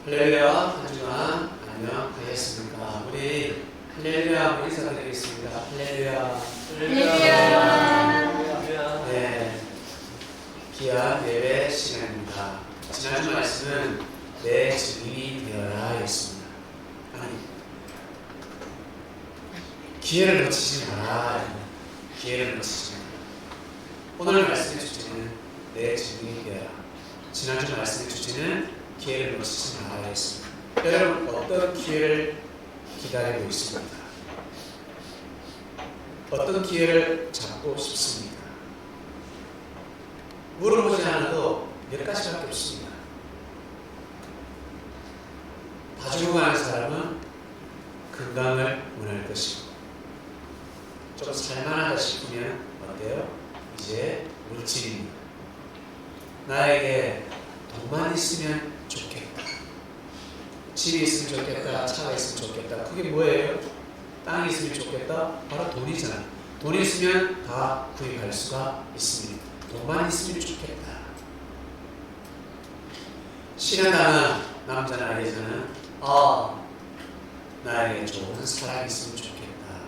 할렐루야, 한 주간 안녕하셨습니까? 우리 할렐루야 인사드리겠습니다. 할렐루야. 할렐루야. 네, 귀한 예배 시간입니다. 지난주 말씀은 내 증인이 되어라 였습니다. 아니, 기회를 놓치지 마라. 기회를 놓치지 마라. 오늘 말씀의 주제는 내 증인이 되어라. 지난주 말씀의 주제는 기회를 놓치지 말아야 했습니다. 여러분, 어떤 기회를 기다리고 있습니까? 어떤 기회를 잡고 싶습니까? 물어보지 않아도 몇 가지밖에 없습니다. 다 죽어가는 사람은 건강을 원할 것이고, 좀 살만하다 싶으면 어때요? 이제 물질입니다. 나에게 돈만 있으면 좋겠다. 집이 있으면 좋겠다. 차가 있으면 좋겠다. 그게 뭐예요? 땅이 있으면 좋겠다. 바로 돈이잖아. 돈이 있으면 다 구입할 수가 있습니다. 돈만 있으면 좋겠다. 신앙하는 남자나 여자는 나에게 좋은 사랑이 있으면 좋겠다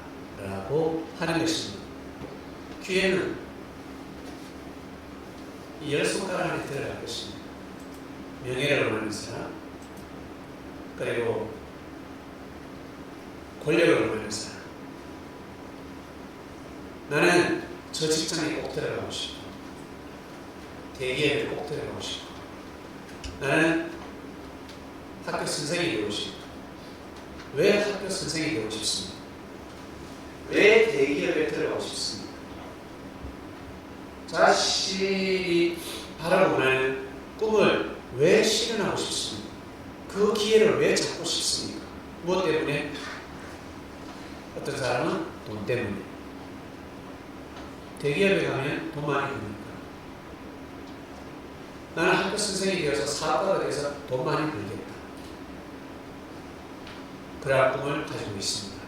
라고 하는 것입니다. 기회는 이 10손가락 안에 들어갈 것입니다. 명예를 원하는 사람, 그리고 권력을 원하는 사람. 나는 저 직장에 꼭 들어가고 싶어. 대기업에 꼭 들어가고 싶어. 나는 학교 선생이 되고 싶어. 왜 학교 선생이 되고 싶습니까? 왜 대기업에 들어가고 싶습니까? 자신이 바라고 원하는 꿈을 왜 실현하고 싶습니까? 그 기회를 왜 잡고 싶습니까? 무엇 때문에? 어떤 사람은 돈 때문에. 대기업에 가면 돈 많이 버니까. 나는 학교 선생이 되어서 사업가가 되어서 돈 많이 벌겠다. 그러한 꿈을 가지고 있습니다.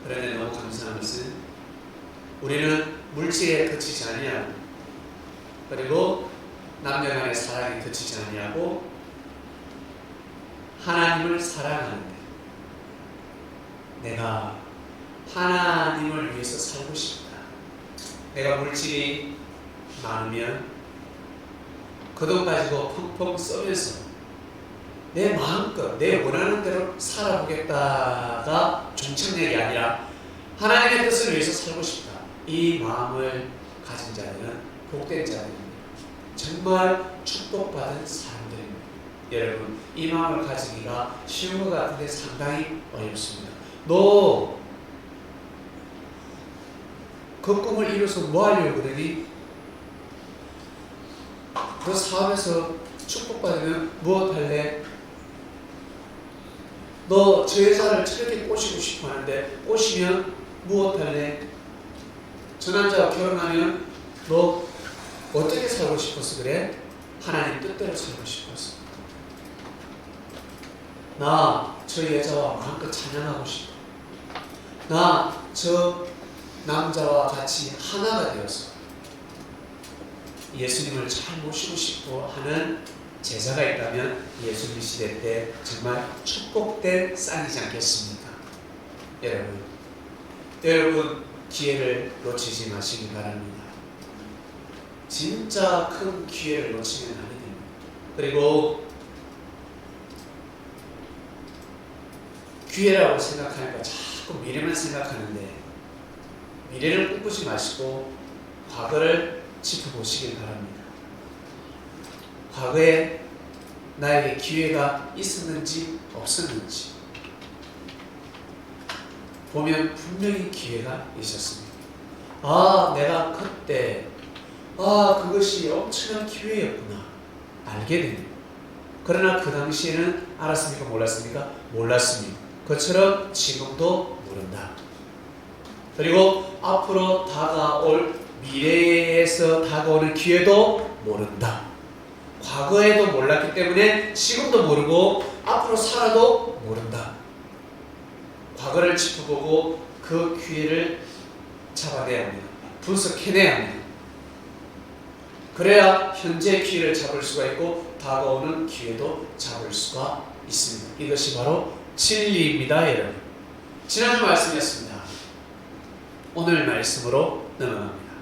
그런데 너무 감사한 것은 우리는 물질에 그치지 아니하고, 그리고 남녀 간의 사랑에 그치지 아니하고 하나님을 사랑하는데, 내가 하나님을 위해서 살고 싶다. 내가 물질이 많으면 그 돈 가지고 펑펑 써면서 내 마음껏 내 원하는 대로 살아보겠다가 중천력이 아니라 하나님의 뜻을 위해서 살고 싶다. 이 마음을 가진 자들은 복된 자들입니다. 정말 축복받은 사람들입니다. 여러분, 이 마음을 가지기가 쉬운 것 같은데 상당히 어렵습니다. 너 그 꿈을 이뤄서 뭐 하려고 그러니? 너 사업에서 축복받으면 무엇 할래? 너 저 여자를 저렇게 꼬시고 싶어 하는데 꼬시면 무엇 할래? 저 남자와 결혼하면 너 어떻게 살고 싶어서 그래? 하나님 뜻대로 살고 싶어서. 나 저 여자와 마음껏 찬양하고 싶어. 나 저 남자와 같이 하나가 되어서 예수님을 잘 모시고 싶어 하는 제자가 있다면 예수님 시대 때 정말 축복된 쌍이지 않겠습니까? 여러분 기회를 놓치지 마시기 바랍니다. 진짜 큰 기회를 놓치면 안 됩니다. 그리고 기회라고 생각하니까 자꾸 미래만 생각하는데, 미래를 꿈꾸지 마시고 과거를 짚어보시길 바랍니다. 과거에 나에게 기회가 있었는지 없었는지 보면 분명히 기회가 있었습니다. 내가 그때 그것이 엄청난 기회였구나 알게 됩니다. 그러나 그 당시에는 알았습니까? 몰랐습니까? 몰랐습니다. 그처럼 지금도 모른다. 그리고 앞으로 다가올 미래에서 다가오는 기회도 모른다. 과거에도 몰랐기 때문에 지금도 모르고 앞으로 살아도 모른다. 과거를 짚어보고 그 기회를 잡아내야 합니다. 분석해내야 합니다. 그래야 현재 기회를 잡을 수가 있고 다가오는 기회도 잡을 수가 있습니다. 이것이 바로 진리입니다, 여러분. 지난주 말씀이었습니다. 오늘 말씀으로 넘어갑니다.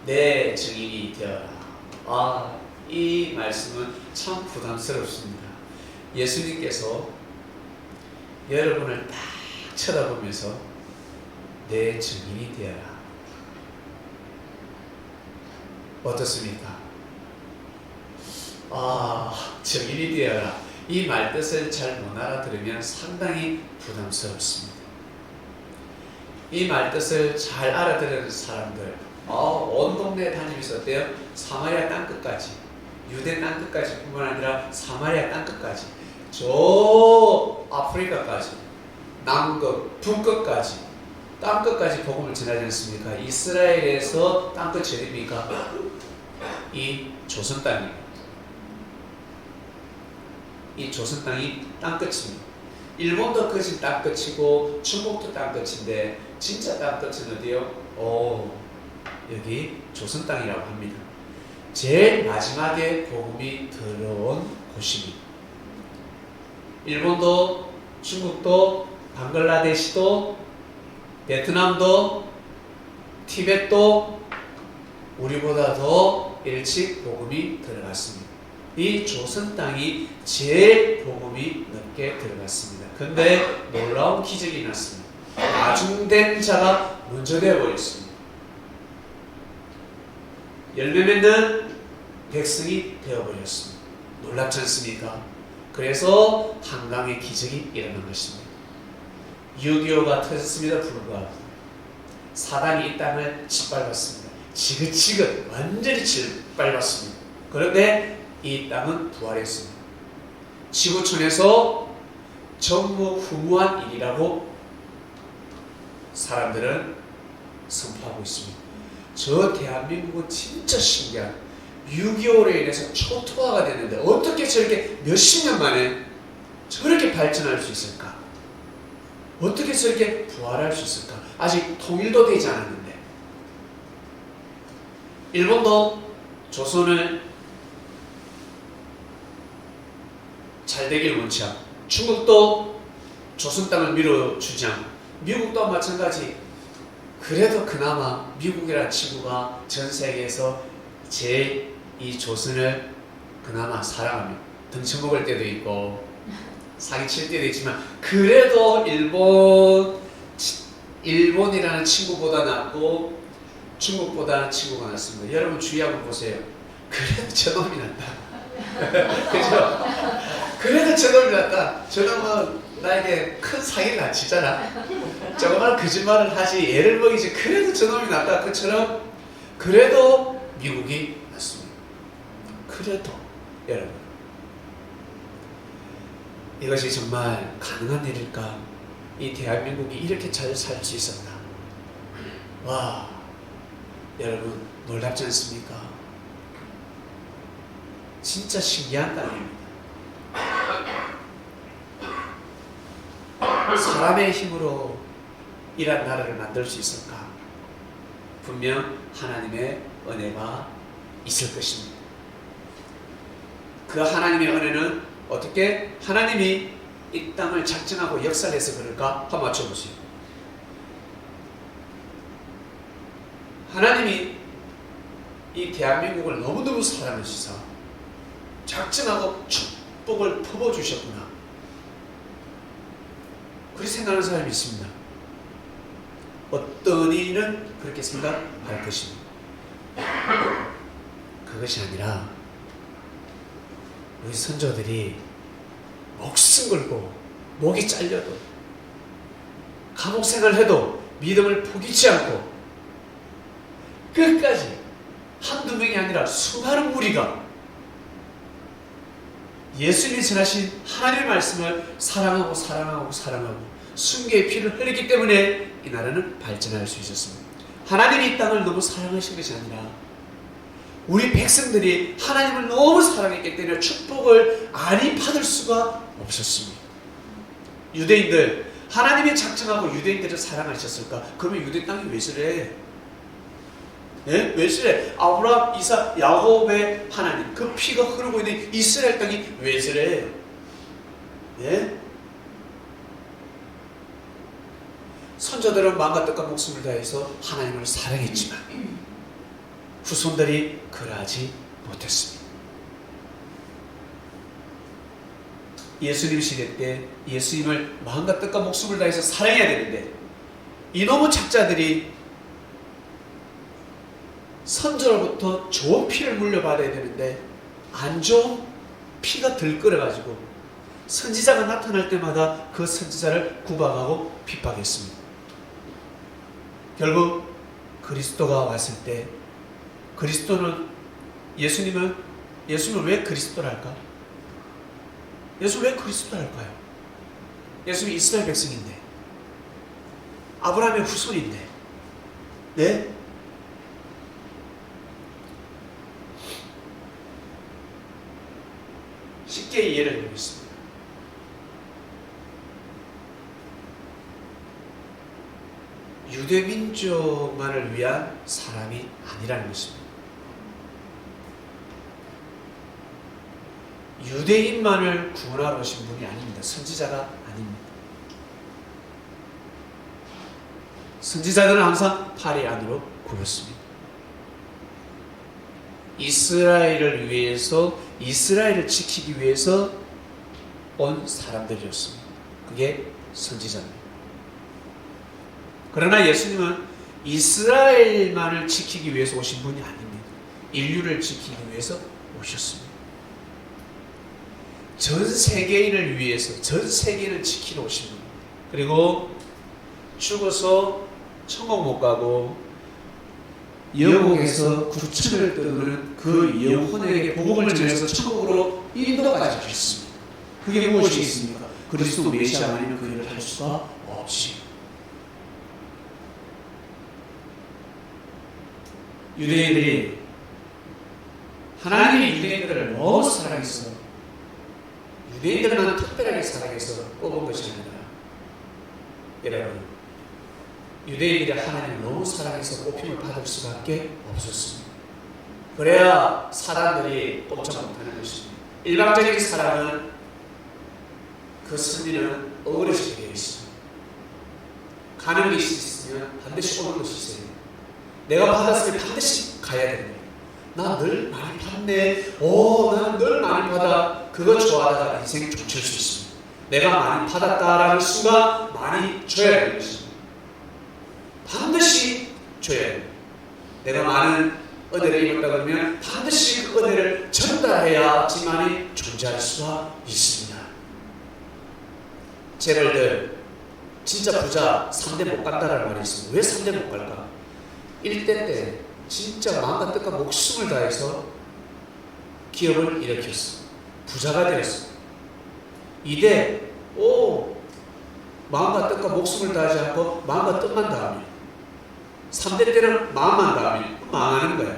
내 증인이 되어라. 이 말씀은 참 부담스럽습니다. 예수님께서 여러분을 딱 쳐다보면서 내 증인이 되어라. 어떻습니까? 증인이 되어라. 이 말뜻을 잘 못 알아들으면 상당히 부담스럽습니다. 이 말뜻을 잘 알아들은 사람들, 온 동네 다니면서 어때요? 사마리아 땅끝까지, 유대 땅끝까지 뿐만 아니라 사마리아 땅끝까지, 저 아프리카까지, 남극, 북극까지, 땅끝까지 복음을 전하지 않습니까? 이스라엘에서 땅끝이 어디입니까? 이 조선 땅입니다. 이 조선 땅이 땅끝입니다. 일본도 그것이 땅끝이고 중국도 땅끝인데 진짜 땅끝은 어디요? 여기 조선 땅이라고 합니다. 제일 마지막에 복음이 들어온 곳입니다. 일본도 중국도 방글라데시도 베트남도 티벳도 우리보다 더 일찍 복음이 들어갔습니다. 이 조선 땅이 제일 복음이 늦게 들어갔습니다. 근데 놀라운 기적이 났습니다. 나중된 자가 먼저 되어버렸습니다. 열매 맺는 백성이 되어버렸습니다. 놀랍지 않습니까? 그래서 한강의 기적이 일어난 것입니다. 6.25가 터졌습니다. 불구하고 사단이 이 땅을 짓밟았습니다. 지긋지긋 완전히 짓밟았습니다. 그런데 이 땅은 부활했습니다. 지구촌에서 전무후무한 일이라고 사람들은 선포하고 있습니다. 저 대한민국은 진짜 신기한 6.25로 인해서 초토화가 됐는데 어떻게 저렇게 몇십 년 만에 저렇게 발전할 수 있을까? 어떻게 저렇게 부활할 수 있을까? 아직 통일도 되지 않았는데 일본도 조선을 잘 되길 원치 않고 중국도 조선 땅을 밀어주지 않고 미국도 마찬가지. 그래도 그나마 미국이라는 친구가 전 세계에서 제일 이 조선을 그나마 사랑합니다. 등쳐 먹을 때도 있고 사기칠 때도 있지만 그래도 일본이라는 친구보다 낫고 중국보다 친구가 낫습니다. 여러분 주의 한번 보세요. 그래도 저놈이 낫다. 그죠? 그래도 저놈이 낫다. 저놈은 나에게 큰 사기를 안 치잖아. 조그만 거짓말을 하지 애를 먹이지. 그래도 저놈이 낫다. 그처럼 그래도 미국이 낫습니다. 그래도 여러분 이것이 정말 가능한 일일까? 이 대한민국이 이렇게 잘 살 수 있었나? 와, 여러분 놀랍지 않습니까? 진짜 신기한 땅입니다. 사람의 힘으로 이런 나라를 만들 수 있을까? 분명 하나님의 은혜가 있을 것입니다. 그 하나님의 은혜는 어떻게 하나님이 이 땅을 작정하고 역사를 해서 그럴까? 한번 맞춰보세요. 하나님이 이 대한민국을 너무너무 사랑하시사 작정하고 축복을 퍼부어주셨구나. 그렇게 생각하는 사람이 있습니다. 어떤 이는 그렇게 생각할 것입니다. 그것이 아니라 우리 선조들이 목숨 걸고 목이 잘려도 감옥 생활해도 믿음을 포기치 않고 끝까지 한두 명이 아니라 수많은 무리가 예수님이 전하신 하나님의 말씀을 사랑하고 순교의 피를 흘리기 때문에 이 나라는 발전할 수 있었습니다. 하나님이 이 땅을 너무 사랑하신 것이 아니라 우리 백성들이 하나님을 너무 사랑했기 때문에 축복을 아니 받을 수가 없었습니다. 유대인들, 하나님이 작정하고 유대인들을 사랑하셨을까? 그러면 유대 땅이 왜 저래? 네? 왜 저래? 아브라함, 이삭, 야곱의 하나님, 그 피가 흐르고 있는 이스라엘 땅이 왜 저래? 네? 선조들은 마음과 뜻과 목숨을 다해서 하나님을 사랑했지만 후손들이 그러하지 못했습니다. 예수님 시대 때 예수님을 마음과 뜻과 목숨을 다해서 사랑해야 되는데 이놈의 착자들이 선조로부터 좋은 피를 물려받아야 되는데 안 좋은 피가 들끓어가지고 선지자가 나타날 때마다 그 선지자를 구박하고 핍박했습니다. 결국 그리스도가 왔을 때 예수님은 왜 그리스도랄까? 예수 왜 그리스도랄까요? 예수는 이스라엘 백성인데 아브라함의 후손인데 네? 쉽게 이해를 해보겠습니다. 유대민족만을 위한 사람이 아니라는 것입니다. 유대인만을 구원하러 오신 분이 아닙니다. 선지자가 아닙니다. 선지자들은 항상 팔이 안으로 굽었습니다. 이스라엘을 위해서, 이스라엘을 지키기 위해서 온 사람들이었습니다. 그게 선지자입니다. 그러나 예수님은 이스라엘만을 지키기 위해서 오신 분이 아닙니다. 인류를 지키기 위해서 오셨습니다. 전 세계인을 위해서, 전 세계인을 지키러 오신 분. 그리고 죽어서 천국 못 가고 영옥에서 구천을 떠도는 그 영혼에게 복음을 전해서 천국으로 인도까지 하셨습니다. 그게 무엇이겠습니까? 그리스도 메시아가 아니면 그 일을 할 수가 없지. 유대인들이 하나님의 유대인들을 너무 사랑해서 유대인들만 특별하게 사랑해서 뽑은 것이 아니라 여러분 유대인들이 하나님을 너무 사랑해서 뽑힘을 받을 수밖에 없었습니다. 그래야 사람들이 꼼짝 못하는 것입니다. 일방적인 사랑은 그 승리는 어그러지게 되어 있습니다. 가는 것이 있으면 반드시 오는 것이 있어요. 내가 받았으면 반드시 가야 됩니다. 나 늘 많이 받네. 난 늘 많이 받아. 그거 좋아하다가 인생이 쫓을 수 있습니다. 내가 많이 받았다라는 순간 많이 줘야 되는 것입니다. 반드시 줘야 됩니다. 내가 많은 은혜를 입었다 그러면 반드시 그 은혜를 전달해야지만이 존재할 수가 있습니다. 제럴들 진짜 부자 3대 못 간다라는 말이 있습니다. 왜 3대 못 갈까? 1대 때 진짜 마음과 뜻과 목숨을 다해서 기업을 일으켰어. 부자가 되었어. 2대 마음과 뜻과 목숨을 다하지 않고 마음과 뜻만 다하면 3대 때는 마음만 다하면 망하는 거야.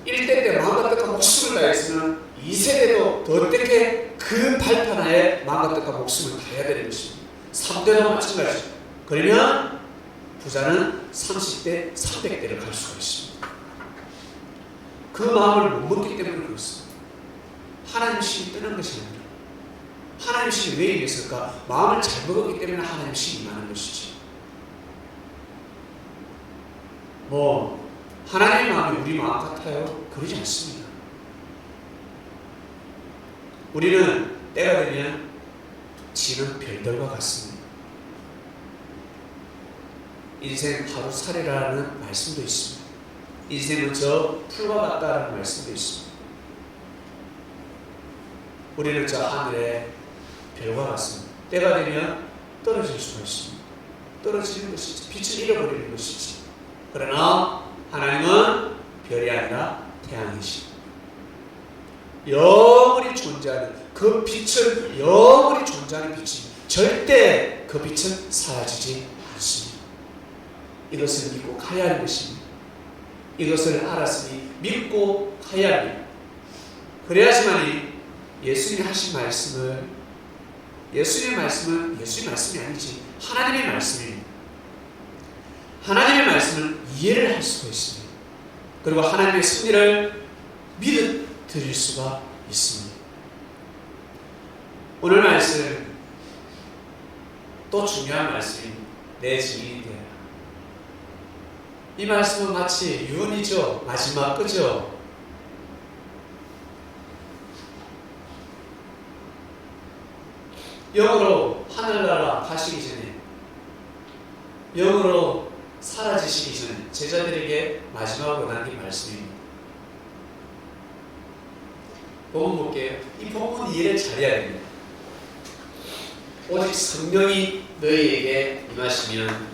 1대 때 마음과 뜻과 목숨을 다했으면 2세대도 더 어떻게 그 발판하에 마음과 뜻과 목숨을 다해야 되는 것입니다. 3대도 마찬가지죠. 그러면 부자는 30대, 300대를 갈 수가 있습니다. 그 마음을 못 먹기 때문에 그렇습니다. 하나님 신이 뜨는 것이 아니라 하나님 신이 왜 임했을까? 마음을 잘 먹었기 때문에 하나님 신이 임하는 것이지. 하나님의 마음이 우리 마음 같아요? 그러지 않습니다. 우리는 때가 되면 지는 별들과 같습니다. 인생 하루살이라는 말씀도 있습니다. 인생은 저 풀과 같다라는 말씀도 있습니다. 우리는 저 하늘의 별과 같습니다. 때가 되면 떨어질 수가 있습니다. 떨어지는 것이지, 빛을 잃어버리는 것이지. 그러나 하나님은 별이 아니라 태양이십니다. 영원히 존재하는 그 빛은 영원히 존재하는 빛이 절대 그 빛은 사라지지 않습니다. 이것을 믿고 가야 하는 것입니다. 이것을 알았으니 믿고 가야 합니다. 그래야지만이 예수님이 하신 말씀을, 예수님의 말씀은 예수님의 말씀이 아니지 하나님의 말씀입니다. 하나님의 말씀을 이해를 할 수가 있습니다. 그리고 하나님의 승리를 믿어 드릴 수가 있습니다. 오늘 말씀 또 중요한 말씀입니다. 내 증인이 되어라. 이 말씀은 마치 유언이죠. 마지막 그죠? 영으로 하늘나라 가시기 전에, 영으로 사라지시기 전에 제자들에게 마지막으로 남긴 말씀입니다. 본문 볼게요. 이 본문 이해를 잘해야 됩니다. 오직 성령이 너희에게 임하시면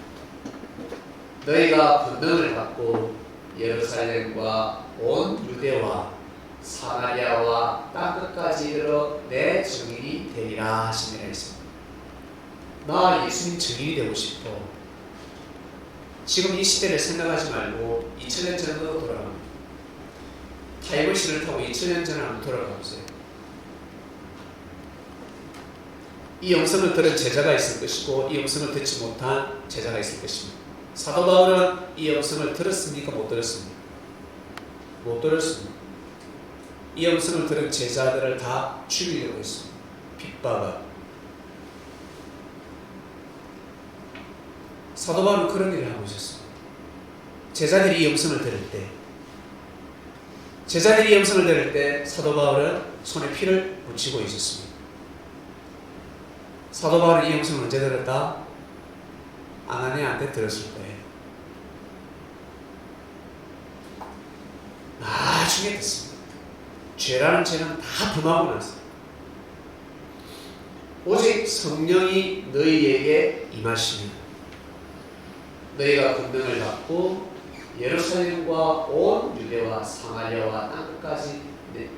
너희가 권능을 받고 예루살렘과 온 유대와 사마리아와 땅끝까지 이르러 내 증인이 되리라 하시니라 했습니다. 나 예수님 증인이 되고 싶어. 지금 이 시대를 생각하지 말고 2000년 전으로 돌아갑니다. 타임머신을 타고 2000년 전을 한번 돌아가 보세요. 이 영성을 들은 제자가 있을 것이고 이 영성을 듣지 못한 제자가 있을 것입니다. 사도 바울은 이 영성을 들었습니까? 못 들었습니까? 못 들었습니다. 이 영성을 들은 제자들을 다 죽이려고 했습니다. 핍박을. 사도 바울은 그런 일을 하고 있었습니다. 제자들이 이 영성을 들을 때 사도 바울은 손에 피를 묻히고 있었습니다. 사도 바울은 이 영성을 언제 들었다? 아나니아한테 들었을 거예요. 나중에 듣습니다. 죄라는 죄는 다 범하고 나서 오직 성령이 너희에게 임하시면 너희가 권능을 받고 예루살렘과 온 유대와 사마리아와 땅끝까지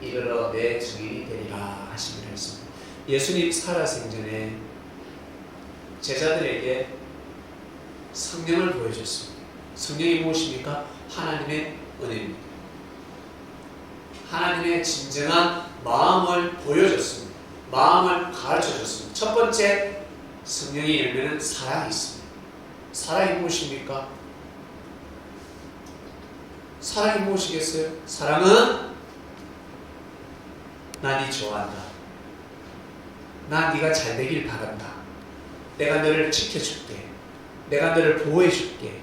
이르러 내 증인이 되리라 하시기로 했습니다. 예수님 살아생전에 제자들에게 성령을 보여줬습니다. 성령이 무엇입니까? 하나님의 은혜입니다. 하나님의 진정한 마음을 보여줬습니다. 마음을 가르쳐줬습니다. 첫 번째 성령의 열매는 사랑이 있습니다. 사랑이 무엇입니까? 사랑이 무엇이겠어요? 사랑은 나 네 좋아한다. 나 네가 잘 되길 바란다. 내가 너를 지켜줄게. 내가 너를 보호해줄게.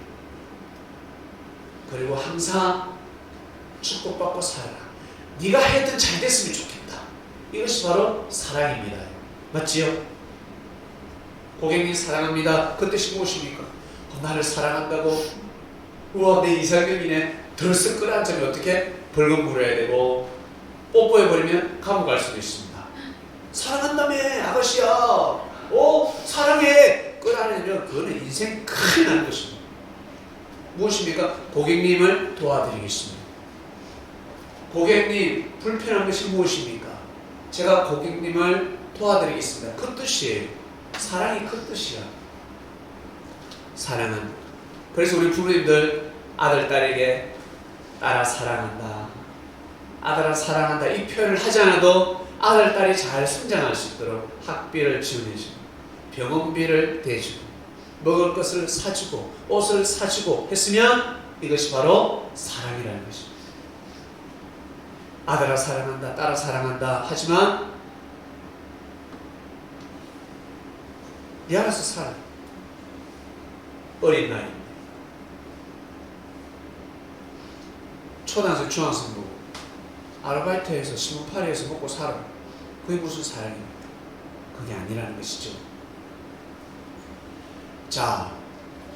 그리고 항상 축복받고 살아라. 네가 하여튼 잘 됐으면 좋겠다. 이것이 바로 사랑입니다. 맞지요? 고객님 사랑합니다. 그 뜻이 무엇입니까? 나를 사랑한다고? 우와 내 이상형이네. 덜썩 끌어앉으면 어떻게? 벌금 물어야 되고 뽀뽀해버리면 감옥 갈 수도 있습니다. 사랑한다며 아가씨야. 사랑해. 끌어안으면 그거는 인생 큰일 나는 것입니다. 무엇입니까? 고객님을 도와드리겠습니다. 고객님 불편한 것이 무엇입니까? 제가 고객님을 도와드리겠습니다. 그 뜻이에요. 사랑이 그 뜻이야. 사랑은. 그래서 우리 부모님들 아들 딸에게 딸아 사랑한다. 아들아 사랑한다. 이 표현을 하지 않아도 아들 딸이 잘 성장할 수 있도록 학비를 지원해주고 병원비를 대주고 먹을 것을 사주고 옷을 사주고 했으면 이것이 바로 사랑이라는 것입니다. 아들아 사랑한다. 딸아 사랑한다. 하지만 네 알아서 살아. 어린 나이 초등학생 중학생 보고 아르바이트해서 신문팔이해서 먹고 살아. 그게 무슨 사랑입니까? 그게 아니라는 것이죠. 자,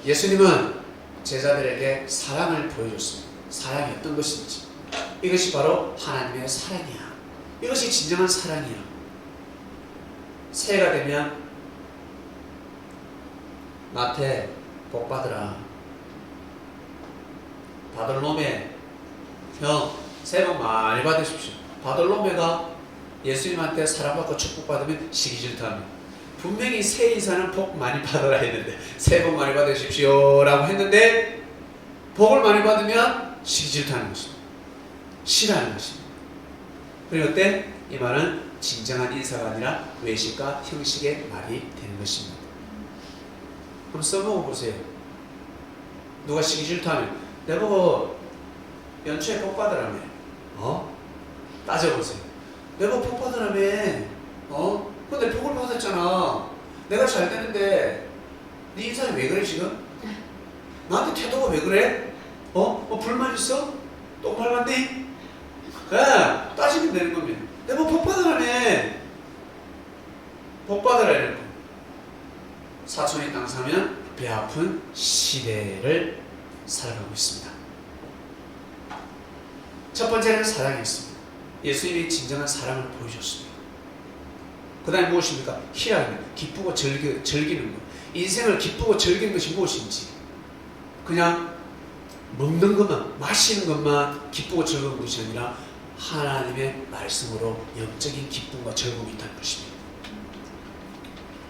예수님은 제자들에게 사랑을 보여줬습니다. 사랑이 어떤 것인지. 이것이 바로 하나님의 사랑이야. 이것이 진정한 사랑이야. 새해가 되면 마태 복 받으라. 바돌로메 형 새해 복 많이 받으십시오. 바돌로메가 예수님한테 사랑받고 축복받으면 시기질투합니다. 분명히 새해 인사는 복 많이 받으라 했는데 새해 복 많이 받으십시오 라고 했는데 복을 많이 받으면 시기질투하는 것입니다. 싫어하는 것입니다. 그리고 어때? 이 말은 진정한 인사가 아니라 외식과 형식의 말이 되는 것입니다. 한번 써보고 보세요. 누가 시기 질투하면 내보고 연초에 복 받으라며. 따져보세요. 내보고 복 받으라며. 근데 복을 받았잖아. 내가 잘 되는데 네 인상이 왜 그래 지금? 나한테 태도가 왜 그래? 불만 있어? 똥 밟았니? 따지면 되는 겁니다. 내보고 복 받으라며. 복 받으라 이런 거. 사촌이 땅 사면 배 아픈 시대를 살아가고 있습니다. 첫 번째는 사랑이었습니다. 예수님이 진정한 사랑을 보여줬습니다. 그 다음에 무엇입니까? 희락입니다. 기쁘고 즐기는 것. 인생을 기쁘고 즐기는 것이 무엇인지 그냥 먹는 것만, 마시는 것만 기쁘고 즐거운 것이 아니라 하나님의 말씀으로 영적인 기쁨과 즐거움이 있다는 것입니다.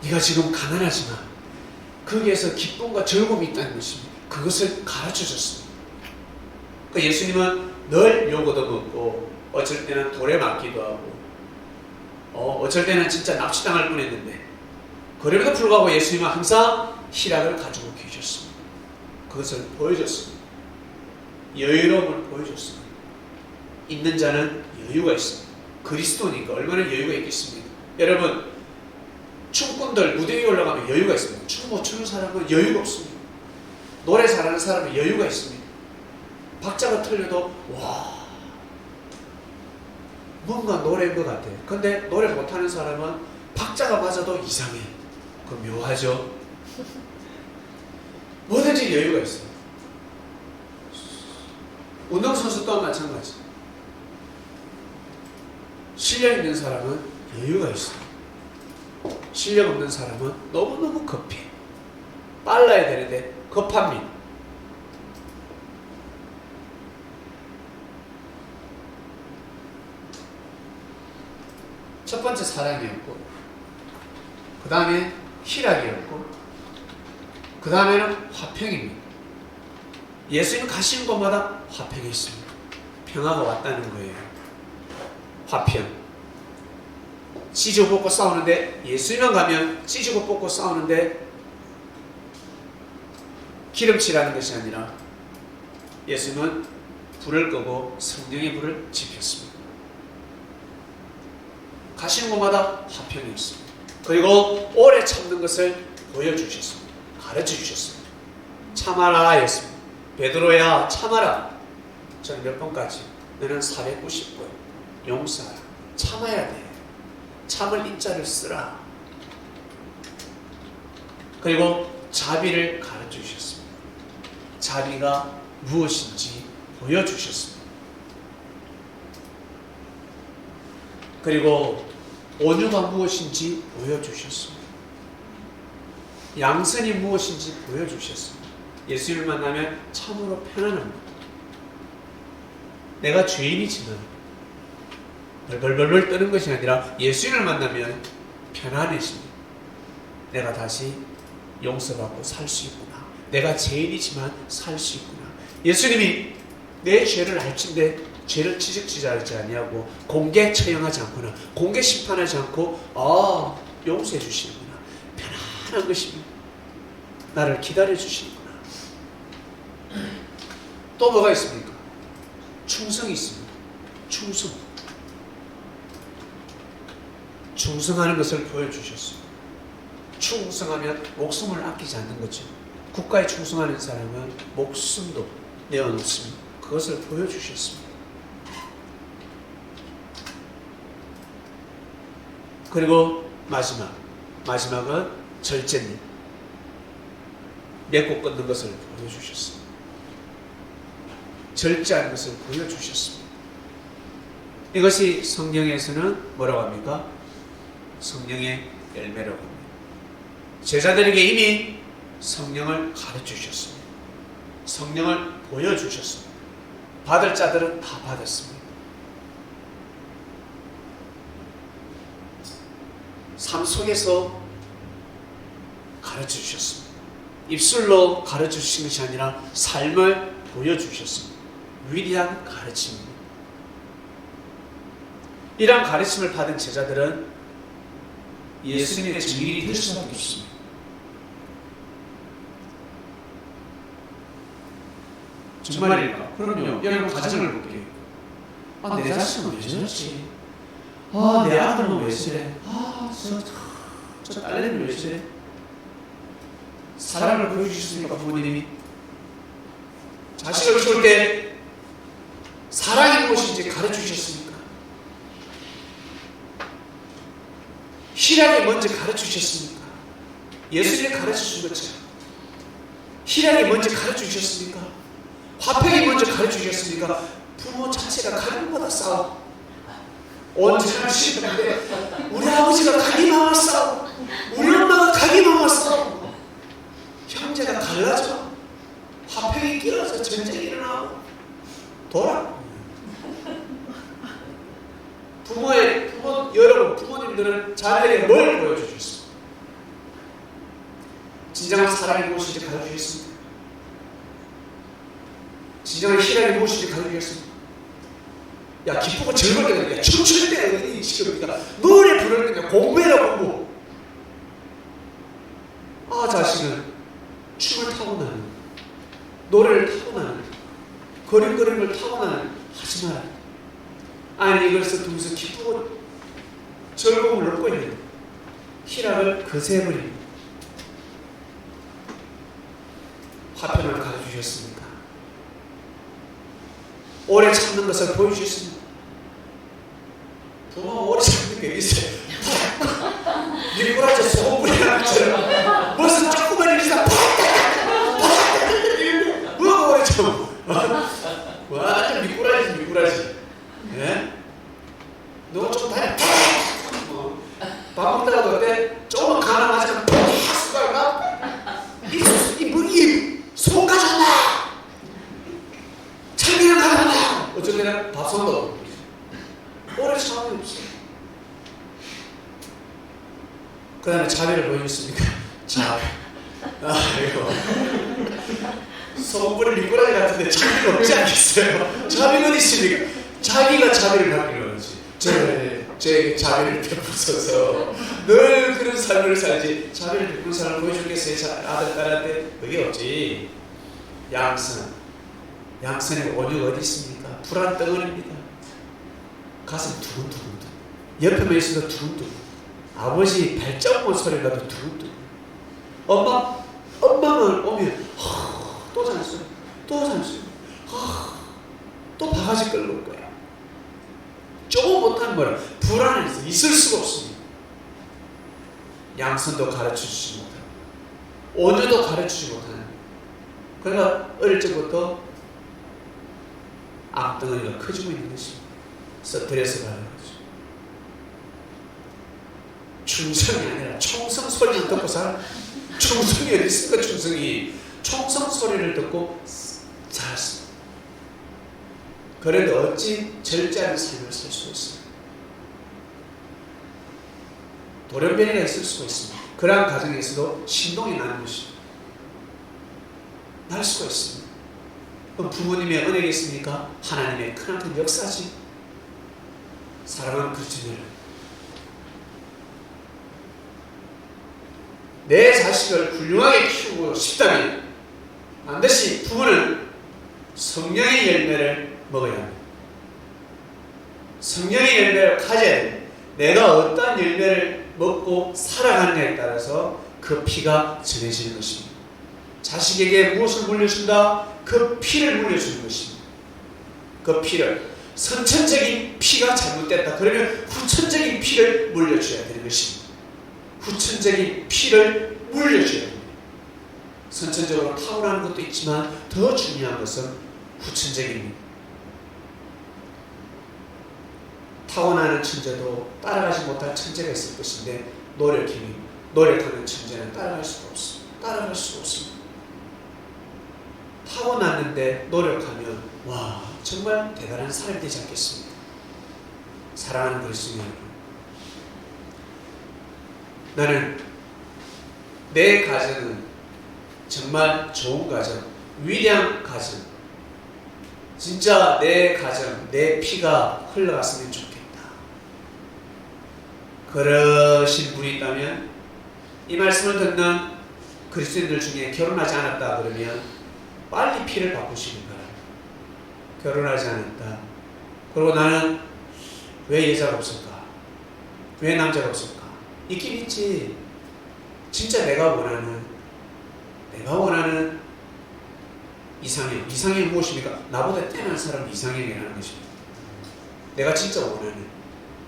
네가 지금 가난하지만 거기에서 기쁨과 즐거움이 있다는 것입니다. 그것을 가르쳐줬습니다. 그 예수님은 늘 요거도 먹고 어쩔 때는 돌에 맞기도 하고 어쩔 때는 진짜 납치당할 뻔했는데 그럼에도 불구하고 예수님은 항상 희락을 가지고 계셨습니다. 그것을 보여줬습니다. 여유로움을 보여줬습니다. 있는 자는 여유가 있습니다. 그리스도니까 얼마나 여유가 있겠습니까? 여러분 춤꾼들 무대 위에 올라가면 여유가 있습니다. 춤 못 추는 사람은 여유가 없습니다. 노래 잘하는 사람은 여유가 있습니다. 박자가 틀려도 와 뭔가 노래인 것 같아. 근데 노래 못하는 사람은 박자가 맞아도 이상해. 그 묘하죠. 뭐든지 여유가 있어요. 운동선수 또한 마찬가지. 실력 있는 사람은 여유가 있어요. 실력 없는 사람은 너무너무 급해. 빨라야 되는데 급합니다. 첫 번째 사랑이었고 그 다음에 희락이었고 그 다음에는 화평입니다. 예수님 가시는 곳마다 화평이 있습니다. 평화가 왔다는 거예요. 화평. 찢어 뽑고 싸우는데 예수님만 가면 찢고 뽑고 싸우는데 기름칠하는 것이 아니라 예수님은 불을 끄고 성령의 불을 지폈습니다. 가시는 곳마다 화평이었습니다. 그리고 오래 참는 것을 보여주셨습니다. 가르쳐주셨습니다. 참아라 였습니다. 베드로야 참아라. 저는 몇 번까지? 너는 490번 용서하라. 참아야 돼. 참을 인자를 쓰라. 그리고 자비를 가르쳐주셨습니다. 자비가 무엇인지 보여주셨습니다. 그리고 온유가 무엇인지 보여주셨습니다. 양선이 무엇인지 보여주셨습니다. 예수님을 만나면 참으로 편안합니다. 내가 죄인이지만 벌벌벌벌 떠는 것이 아니라 예수님을 만나면 편안해집니다. 내가 다시 용서받고 살 수 있구나. 내가 죄인이지만 살 수 있구나. 예수님이 내 죄를 알친데 죄를 지적지지하지 아니하고 공개 처형하지 않거나 공개 심판하지 않고 용서해 주시는구나. 편안한 것입니다. 나를 기다려 주시는구나. 또 뭐가 있습니까? 충성이 있습니다. 충성하는 것을 보여주셨습니다. 충성하면 목숨을 아끼지 않는 거죠. 국가에 충성하는 사람은 목숨도 내어놓습니다. 그것을 보여주셨습니다. 그리고 마지막은 절제입니다. 맺고 끊는 것을 보여주셨습니다. 절제하는 것을 보여주셨습니다. 이것이 성경에서는 뭐라고 합니까? 성령의 열매라고 합니다. 제자들에게 이미 성령을 가르쳐주셨습니다. 성령을 보여주셨습니다. 받을 자들은 다 받았습니다. 삶 속에서 가르쳐주셨습니다. 입술로 가르쳐주신 것이 아니라 삶을 보여주셨습니다. 위대한 가르침입니다. 이러한 가르침을 받은 제자들은 예수님의 증인이 될 수밖에 없습니다. 정말일까? 그럼요. 여러분 가정을 볼게요. 내 자식은 왜 저러지? 내 아들은 왜 저래? 저 딸내미는 왜 저래? 사랑을 보여주셨습니까? 부모님이 자식을 키울 때 사랑이 무엇인지 가르쳐주셨습니까? 희락이 뭔지 가르쳐주셨습니까? 예수님이 가르쳐준 것처럼 희락이 뭔지 가르쳐주셨습니까? 화평이 뭔지 가르쳐주셨습니까? 부모 자체가 가정보다 싸워. 언제나 싫은데 우리 아버지가 가기만 싸워, 우리 엄마가 가기만 싸워, 형제가 갈라져, 화평이 끼어서 전쟁이 일어나고 돌아. 여러분 부모님들은 자녀에게 뭘 보여주셨습니까? 진정한 사랑이 무엇인지 가르쳐주셨습니까? 진정한 희락이 무엇인지 가르쳐주셨습니까? 야, 기쁘고 즐거울 때가 춤출 때가 이 시간이니까 노래 부를 때가 공부해라 공부. 자식은 춤을 타고나는, 노래를 타고나는, 걸음걸음을 타고나는 하지 마라. 아니 이것을 통해서 기쁘고 즐거움을 얻고 있는 희락을 거세버립니다. 화평을 가르쳐주셨습니까? 오래 참는 것을 보여주셨습니다. 부모 오래 참는 게 있어요. 미꾸라지 소금물이라는 것처럼 무슨 조그만 일이다 뭐가 오래 참어. 완전 미꾸라지. 예? 너 좀 다녀. 밥 먹다가도 어때? 조금 가나 맞으면 숟가락 나? 이 손 가졌나? 참기름 가졌나? 어쩔 때는 밥손도 오래 참음이 없어요. 그 다음에 자비를 보여줬습니까? 자비. 이거 소금물이 미꾸라지 같은데 자비가 없지 않겠어요? 자비가 어디 있습니까? 자기가 자비를 갖기로 하지. 저에게 자비를 베푸소서. 늘 그런 삶을 살지. 자비를 베푸는 사람을 보여주겠어요? 아들, 딸한테? 그게 없지. 양선의 온유가 어디 있습니까? 불안 덩어리입니다. 가슴 두근두근. 옆에만 있어도 두근두근. 아버지 발자국 소리 나도 두근두근. 엄마만 오면 또 잔소리, 또 바가지 끌고 올 거야. 조금 못하는 거라 불안해서 있을 수가 없습니다. 양선도 가르쳐주지 못하고 온유도 가르쳐주지 못하는. 그러니까 어릴 적부터 악덩어리가 커지고 있는 것입니다. 스트레스 받는 거죠. 충성이 아니라 총성 소리를 듣고 살. 충성이 어디 있습니까? 충성이 총성 소리를 듣고 살았습니다. 그래도 어찌 절제하는 삶을 살 수가 있습니다. 돌연변이가 있을 수가 있습니다. 그러한 가정에서도 신동이 나는 것입니다. 날 수가 있습니다. 그럼 부모님의 은혜겠습니까? 하나님의 크나큰 역사지. 사랑하는 그리스도인들, 내 자식을 훌륭하게 키우고 싶다면 반드시 부모는 성령의 열매를 먹어야 합니다. 성령의 열매를 가져야 됩니다. 내가 어떤 열매를 먹고 살아가느냐에 따라서 그 피가 전해지는 것입니다. 자식에게 무엇을 물려준다? 그 피를 물려주는 것입니다. 그 피를, 선천적인 피가 잘못됐다 그러면 후천적인 피를 물려줘야 되는 것입니다. 후천적인 피를 물려줘야 됩니다. 선천적으로 타고나는 것도 있지만 더 중요한 것은 후천적입니다. 타고나는 천재도 따라가지 못할 천재가 있을 것인데 노력하는 천재는 따라갈 수가 없습니다. 타고났는데 노력하면 와 정말 대단한 사람이 되지 않겠습니까? 사랑하는 그리스도인 여러분, 나는 내 가정은 정말 좋은 가정, 위대한 가정, 진짜 내 가정, 내 피가 흘러갔으면 좋겠다. 그러신 분이 있다면 이 말씀을 듣는 그리스도인들 중에 결혼하지 않았다 그러면 빨리 피를 바꾸시기 바랍니다. 결혼하지 않았다. 그리고 나는 왜 여자가 없을까? 왜 남자가 없을까? 있긴 있지. 진짜 내가 원하는 이상형. 이상형이 무엇입니까? 나보다 뛰어난 사람이 이상형이라는 것입니다. 내가 진짜 원하는.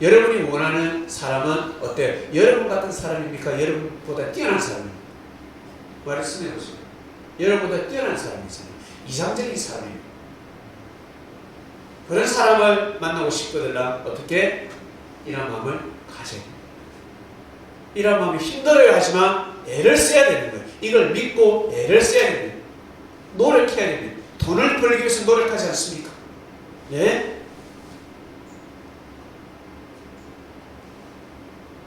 여러분이 원하는 사람은 어때요? 여러분 같은 사람입니까? 여러분보다 뛰어난 사람입니까? 말을 쓰내보세요. 여러분보다 뛰어난 사람이잖아요. 이상적인 사람입니다. 그런 사람을 만나고 싶거든요. 어떻게? 이런 마음을 가져야 됩니다. 이런 마음이 힘들어야 하지만 애를 써야 되는 거예요. 이걸 믿고 애를 써야 됩니다. 노력해야 됩니다. 돈을 벌기 위해서 노력하지 않습니까? 예?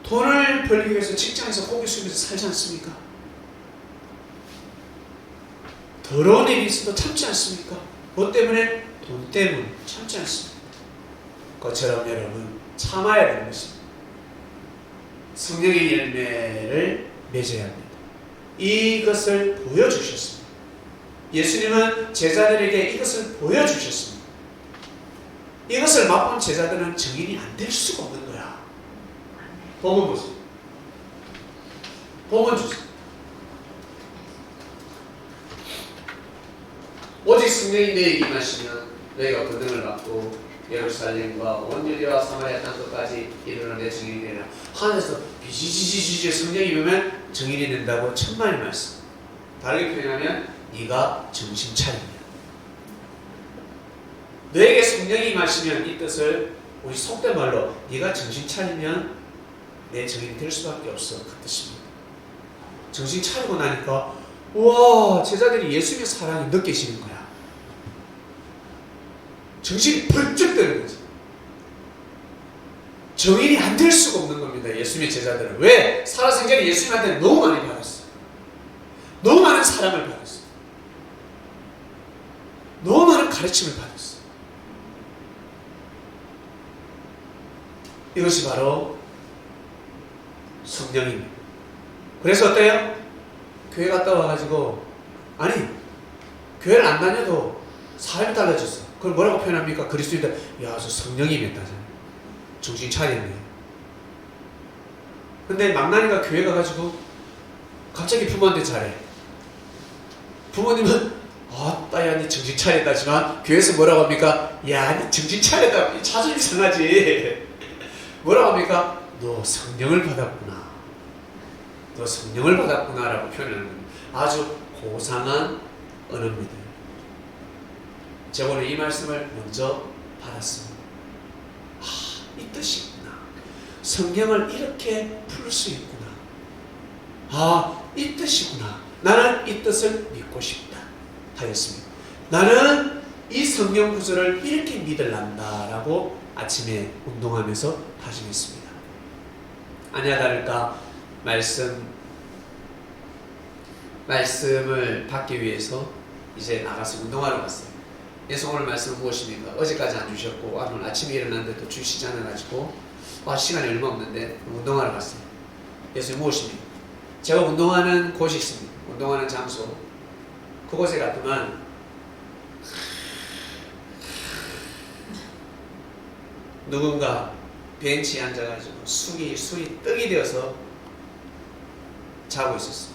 돈을 벌기 위해서 직장에서 고개 숙여서 살지 않습니까? 더러운 일이 있어도 참지 않습니까? 뭐 때문에? 돈 때문에 참지 않습니다. 그것처럼 여러분 참아야 되는 것입니다. 성령의 열매를 맺어야 합니다. 이것을 보여주셨습니다. 예수님은 제자들에게 이것을 보여주셨습니다. 이것을 맛본 제자들은 증인이 안 될 수가 없는 거야. 본문 보세요. 본문 주세요. 오직 성령이 너에게 임하시면 너희가 권능을 받고 예루살렘과 온 유대와 사마리아 땅끝까지 이르러 내 증인이 되리라. 하늘에서 비지지지지 성령이 임하면 증인이 된다고 천만의 말씀. 다르게 표현하면 네가 정신 차립니다. 너에게 성령이 임하시면 이 뜻을 우리 속된 말로 네가 정신 차리면 내 증인이 될 수밖에 없어. 그 뜻입니다. 정신 차리고 나니까 우와, 제자들이 예수님의 사랑이 느껴지는 거야. 정신이 번쩍 드는 거지. 정인이 안 될 수가 없는 겁니다. 예수님의 제자들은. 왜? 살아생전에 예수님한테 너무 많이 받았어요. 너무 많은 사랑을 받았어요. 너무 많은 가르침을 받았어요. 이것이 바로 성령입니다. 그래서 어때요? 교회 갔다 와가지고 아니 교회를 안 다녀도 사람이 달라졌어. 그걸 뭐라고 표현합니까? 그리스도인들 야, 저 성령이 맺다잖아요. 정신 차렸네. 근데 망나니가 교회 가가지고 갑자기 부모한테 잘해. 부모님은 아따 야 니 정신 차렸다지만 교회에서 뭐라고 합니까? 야 니 정신 차렸다. 자존심 상하지. 뭐라고 합니까? 너 성령을 받았구나. 너 성령을 받았구나 라고 표현하는 겁니다. 아주 고상한 언어입니다. 제가 오늘 이 말씀을 먼저 받았습니다. 이 뜻이구나. 성경을 이렇게 풀 수 있구나. 이 뜻이구나. 나는 이 뜻을 믿고 싶다 하였습니다. 나는 이 성경 구절을 이렇게 믿을란다 라고 아침에 운동하면서 다짐했습니다. 아니야 다를까 말씀을 받기 위해서 이제 나가서 운동하러 갔어요. 예수 오늘 말씀은 무엇입니까? 어제까지 안 주셨고 오늘 아침에 일어났는데 또 주시지 않아가지고 시간이 얼마 없는데 운동하러 갔어요. 예수 무엇입니까? 제가 운동하는 곳이 있습니다. 운동하는 장소. 그곳에 갔더만 누군가 벤치에 앉아가지고 술이 떡이 되어서 자고 있었어요.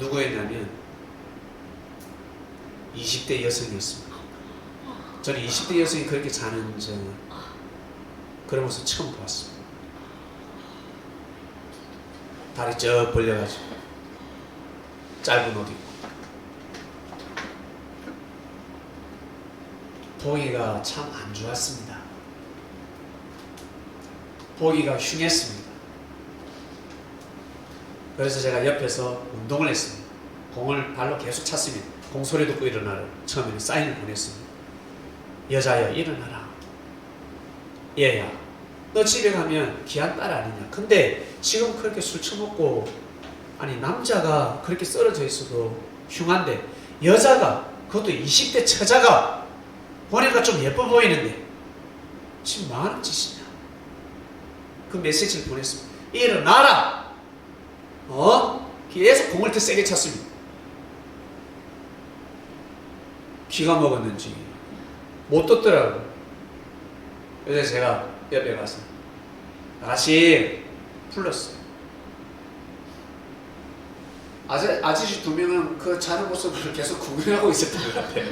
누구였냐면 20대 여성이었습니다. 저는 20대 여성이 그렇게 자는 그런 모습 처음 보았습니다. 다리 쩍 벌려가지고 짧은 옷 입고 보기가 참 안 좋았습니다. 보기가 흉했습니다. 그래서 제가 옆에서 운동을 했습니다. 공을 발로 계속 찼습니다. 공 소리 듣고 일어나라. 처음에는 사인을 보냈습니다. 여자야 일어나라. 얘야 너 집에 가면 귀한 딸 아니냐. 근데 지금 그렇게 술 처먹고 아니 남자가 그렇게 쓰러져 있어도 흉한데 여자가 그것도 20대 처자가 보니까 좀 예뻐 보이는데 지금 뭐 하는 짓이냐. 그 메시지를 보냈습니다. 일어나라. 계속 공을 더 세게 찼습니다. 기가 먹었는지 못 떴더라고요. 그래서 제가 옆에 가서 아가씨 불렀어요. 아저씨 두 명은 그 자는 모습을 계속 구경하고 있었던 것 같아요.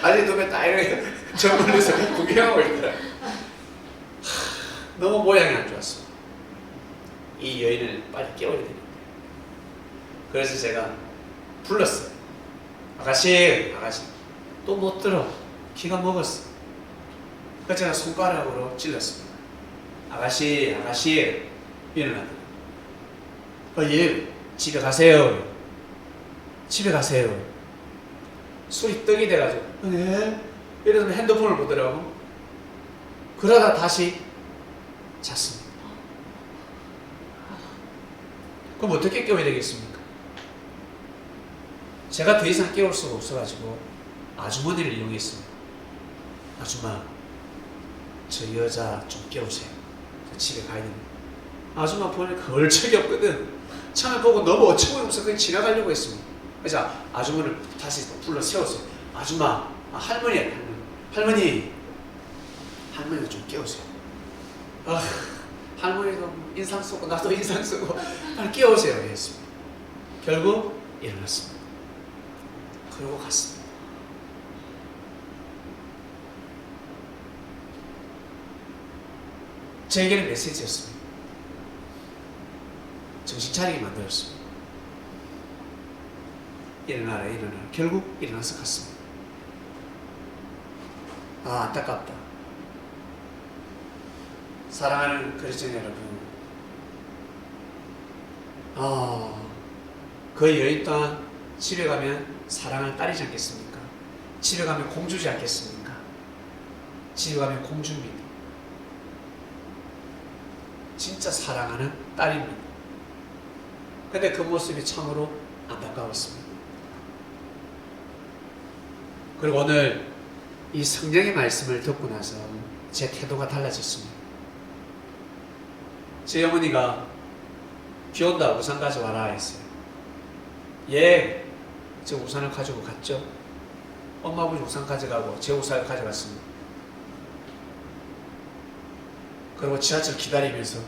아저씨 두 명 딱 이렇게 저 멀리서 구경하고 있더라고요. 너무 모양이 안 좋았어. 이 여인을 빨리 깨워야 되는데. 그래서 제가 불렀어요. 아가씨 또 못 들어. 기가 먹었어. 그래서 제가 손가락으로 찔렀습니다. 아가씨 일어나더라고요. 예, 집에 가세요. 술이 떡이 돼가지고 네? 이러면 핸드폰을 보더라고. 그러다 다시 잤습니다. 그럼 어떻게 깨워야 되겠습니까? 제가 더 이상 깨울 수가 없어가지고 아주머니를 이용했습니다. 아줌마, 저 여자 좀 깨우세요. 저 집에 가야 됩니다. 아줌마 보니까 얼척이 없거든. 처음에 보고 너무 어처구니 없어 그냥 지나가려고 했습니다. 그래서 아주머니를 다시 불러 세웠어요. 아줌마, 할머니야, 할머니 좀 깨우세요. 할머니도 인상 쓰고 나도 인상 쓰고 빨리 깨우세요 했습니다. 결국 일어났습니다. 그러고 갔습니다. 저에게는 메시지였습니다. 정신 차리게 만들었습니다. 일어나라. 결국 일어나서 갔습니다. 안타깝다. 사랑하는 그리스도인 여러분, 그 여인 또한 집에 가면 사랑을 따르지 않겠습니까? 집에 가면 공주지 않겠습니까? 집에 가면 공주입니다. 진짜 사랑하는 딸입니다. 근데 그 모습이 참으로 안타까웠습니다. 그리고 오늘 이 성령의 말씀을 듣고 나서 제 태도가 달라졌습니다. 제 어머니가 비 온다 우산 가져와라 했어요. 예, 제 우산을 가지고 갔죠. 엄마 아버지 우산 가져가고 제 우산을 가져갔습니다. 그리고 지하철 기다리면서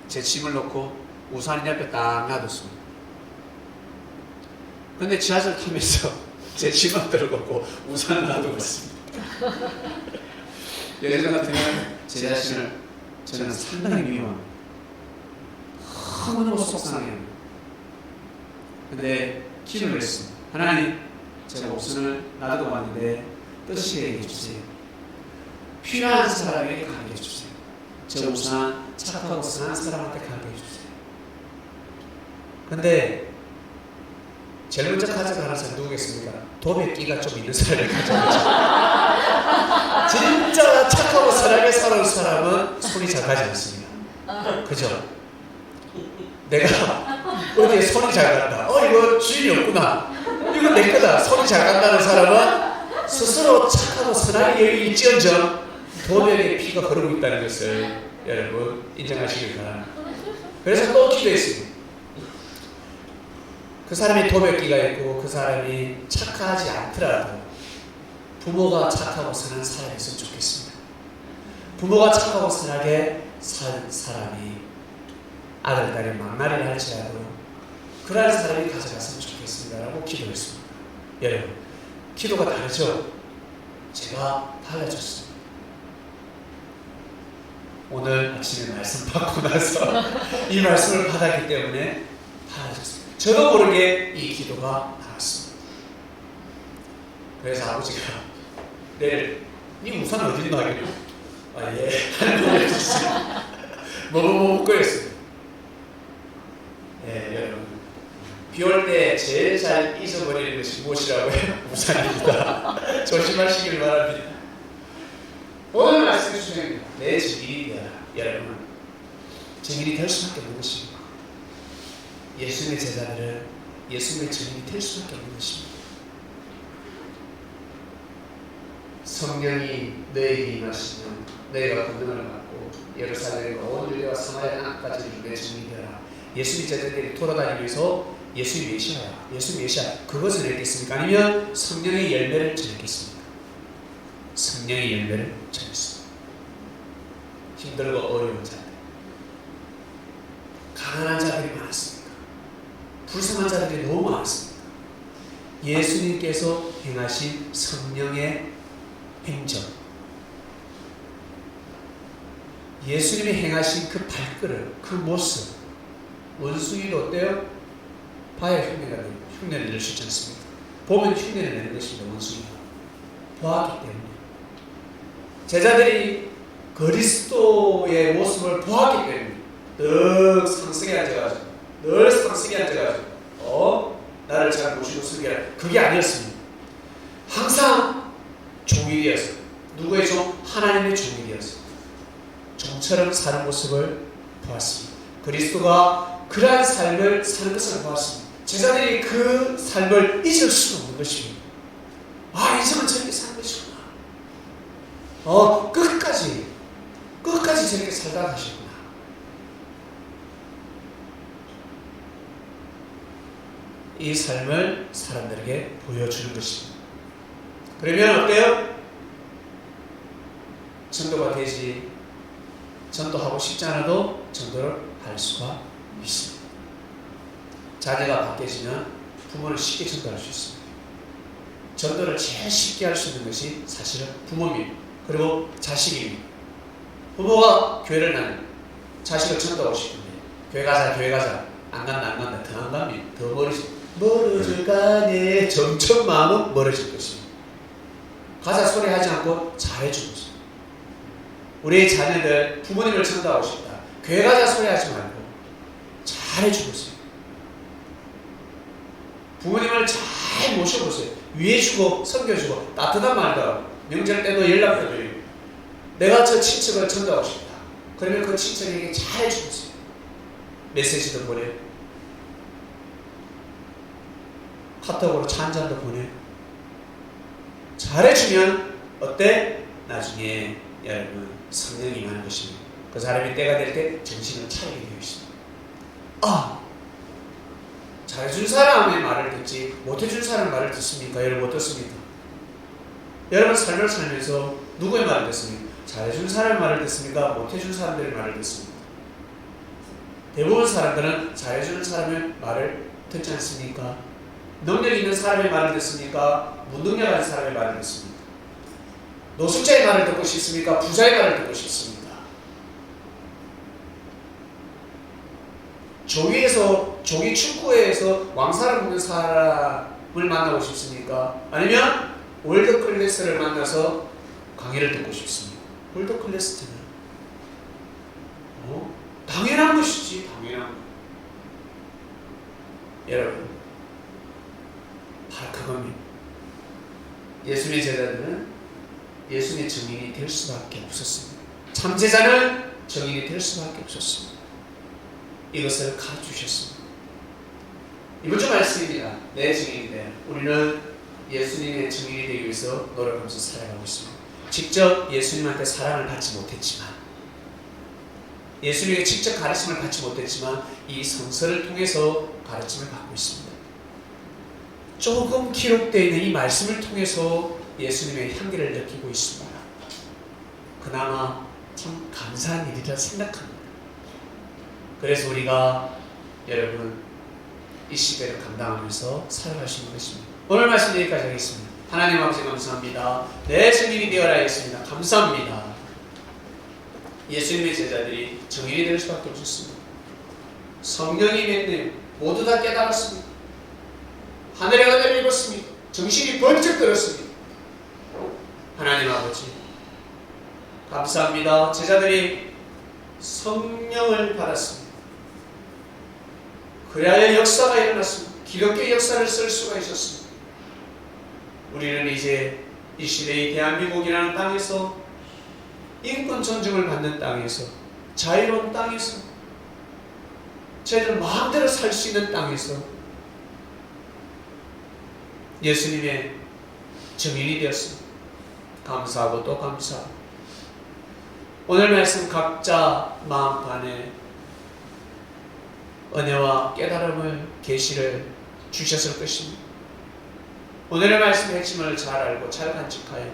제 짐을 놓고 우산 옆에 딱 놔뒀습니다. 근데 지하철 타면서 제 짐을 들고 우산을 놔두고 있습니다. 예전 같으면 제 자신을 저는 상당히 미워합니다. 너무너무 속상해요. 근데 기도를 했습니다. 하나님, 제가 우산을 놔두고 왔는데 뜻이 해주세요. 필요한 사람에게 가게 해주세요. 저 우산 착하고 선한 사람한테 가게 해주세요. 근데 제일 먼저 가져가는 사람이 누구겠습니까? 도배기가 좀 있는 사람을 가져가죠. 진짜 착하고 선하게 살아온 사람은 손이 잘 가지 않습니다. 그죠? 내가 어디에 손이 잘 간다. 이거 주인이 없구나. 이거 내 거다. 손이 잘 간다는 사람은 스스로 착하고 선하게 여기지언정 도배의 피가 흐르고 있다는 것을 여러분 인정하시길 바랍니다. 그래서 또 기도했습니다. 그 사람이 도벽기가 있고 그 사람이 착하지 않더라도 부모가 착하고 선한 사람이었으면 좋겠습니다. 부모가 착하고 선하게 산 사람이 아들, 딸이 막나리를 할지라도 그러한 사람이 가져갔으면 좋겠습니다라고 기도했습니다. 여러분, 기도가 다르죠? 제가 달라졌습니다. 오늘 아침에 말씀 받고 나서 이 말씀을 받았기 때문에 달라졌습니다. 저도 모르게 이 기도가 나왔습니다. 그래서 아버지가 내일 네 우산 어디 있나 하길래 예, 할머니 주세요. 먹고 했습니다. 네, 여러분, 비 올 때 제일 잘 잊어버리는 것이 무엇이라고요? 우산입니다. 조심하시길 바랍니다. 오늘 말씀 중에 내 증인이 되어라. 여러분, 증인이 될 수밖에 없는 것입니다. 예수님의 제자들은 예수님의 증인이 될 수밖에 없는 것입니다. 성령이 너에게 임하시면 너희가 권능을 받고 예루살렘과 온 유대와 사마리아 땅까지 내 증인이 되라. 예수님 제자들이 돌아다니면서 예수님 메시아야. 예수님 메시아. 그거 전했겠습니까? 아니면 성령의 열매를 전했겠습니까? 성령의 열매를 전했습니다. 힘들고 어려운 자들, 가난한 자들이 많았습니다. 불쌍한 자들이 너무 많았습니다. 예수님께서 행하신 성령의 행정, 예수님이 행하신 그 발걸음, 그 모습, 원숭이도 어때요? 봐야 흉내를 낼 수 있지 않습니까? 보면 흉내를 내는 것입니다. 원숭이가 보았기 때문에. 제자들이 그리스도의 모습을 보았기 때문에 늘 상승에 앉아가지고 나를 잘 모시고 섬기라. 그게 아니었습니다. 항상 종이 되어서, 누구의 종? 하나님의 종이 되어서 종처럼 사는 모습을 보았습니다. 그리스도가 그러한 삶을 사는 것을 보았습니다. 제자들이 그 삶을 잊을 수는 없는 것입니다. 아, 이제는 저렇게 사는 것이구나. 끝까지 저렇게 살다 가시구나. 이 삶을 사람들에게 보여주는 것입니다. 그러면 어때요? 전도가 되지. 전도하고 싶지 않아도 전도를 할 수가 있습니다. 자녀가 바뀌어지면 부모는 쉽게 전도할 수 있습니다. 전도를 제일 쉽게 할 수 있는 것이 사실은 부모입니다. 그리고 자식입니다. 부모가 교회를 나는 자식을 전도하고 싶은데 교회 가자 안 간다 더 안 갑니다. 더 멀어질 가네. 점점 마음은 멀어질 것입니다. 가자 소리 하지 않고 잘해주는 것입니다. 우리의 자녀들 부모님을 전도하고 싶다. 교회 가자 소리 하지 말고 잘해주고 있어요. 부모님을 잘 모셔보세요. 위해주고 섬겨주고 따뜻한 말도 하고 명절 때도 연락해줘요. 내가 저 친척을 전도하고 싶다. 그러면 그 친척에게 잘해주고 있어요. 메시지도 보내요. 카톡으로 차 한 잔도 보내요. 잘해주면 어때? 나중에 여러분 성령이 임하는 것입니다. 그 사람이 때가 될 때 정신을 차리게 되어 있습니다. 잘해준 사람의 말을 듣지 못해준 사람의 말을 듣습니까? 여러분 어떻습니까? 여러분 삶을 살면서 누구의 말을 듣습니까? 잘해준 사람의 말을 듣습니까? 못해준 사람들의 말을 듣습니까? 대부분 사람들은 잘해주는 사람의 말을 듣지 않습니까? 능력 있는 사람의 말을 듣습니까? 무능력한 사람의 말을 듣습니까? 노숙자의 말을 듣고 싶습니까? 부자의 말을 듣고 싶습니까? 조기 축구회에서 왕사를 보는 사람을 만나고 싶습니까? 아니면 월드클래스를 만나서 강의를 듣고 싶습니까? 월드클래스는 당연한 것이지. 당연한 것. 여러분 바로 그겁니다. 예수님의 제자들은 예수님의 증인이 될 수밖에 없었습니다. 참제자는 증인이 될 수밖에 없었습니다. 이것을 가르치셨습니다. 이번 주 말씀입니다. 내 증인이 돼. 우리는 예수님의 증인이 되기 위해서 노력하면서 살아가고 있습니다. 직접 예수님한테 사랑을 받지 못했지만, 예수님에게 직접 가르침을 받지 못했지만 이 성서를 통해서 가르침을 받고 있습니다. 조금 기록되어 있는 이 말씀을 통해서 예수님의 향기를 느끼고 있습니다. 그나마 참 감사한 일이라 생각합니다. 그래서 우리가 여러분 이 시대를 감당하면서 살아갈 수 있는 것입니다. 오늘 말씀 여기까지 하겠습니다. 하나님 아버지 감사합니다. 내 증인이 되어라 했습니다. 감사합니다. 예수님의 제자들이 증인이 될 수밖에 없었습니다. 성령이 맺는 모두 다 깨달았습니다. 하늘의 은혜를 입었습니다. 정신이 번쩍 들었습니다. 하나님 아버지 감사합니다. 제자들이 성령을 받았습니다. 그래야 역사가 일어났습니다. 기독교의 역사를 쓸 수가 있었습니다. 우리는 이제 이 시대의 대한민국이라는 땅에서 인권 존중을 받는 땅에서, 자유로운 땅에서, 저희들 마음대로 살 수 있는 땅에서 예수님의 증인이 되었습니다. 감사하고 또 감사하고, 오늘 말씀 각자 마음판에 은혜와 깨달음을 계시를 주셨을 것입니다. 오늘의 말씀의 핵심을 잘 알고 잘 간직하여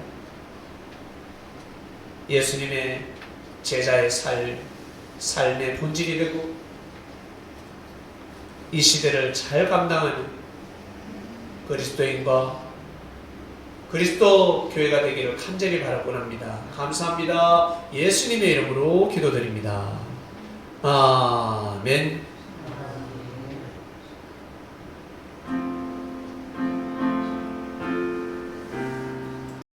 예수님의 제자의 삶의 본질이 되고 이 시대를 잘 감당하는 그리스도인과 그리스도 교회가 되기를 간절히 바라곤 합니다. 감사합니다. 예수님의 이름으로 기도드립니다. 아멘.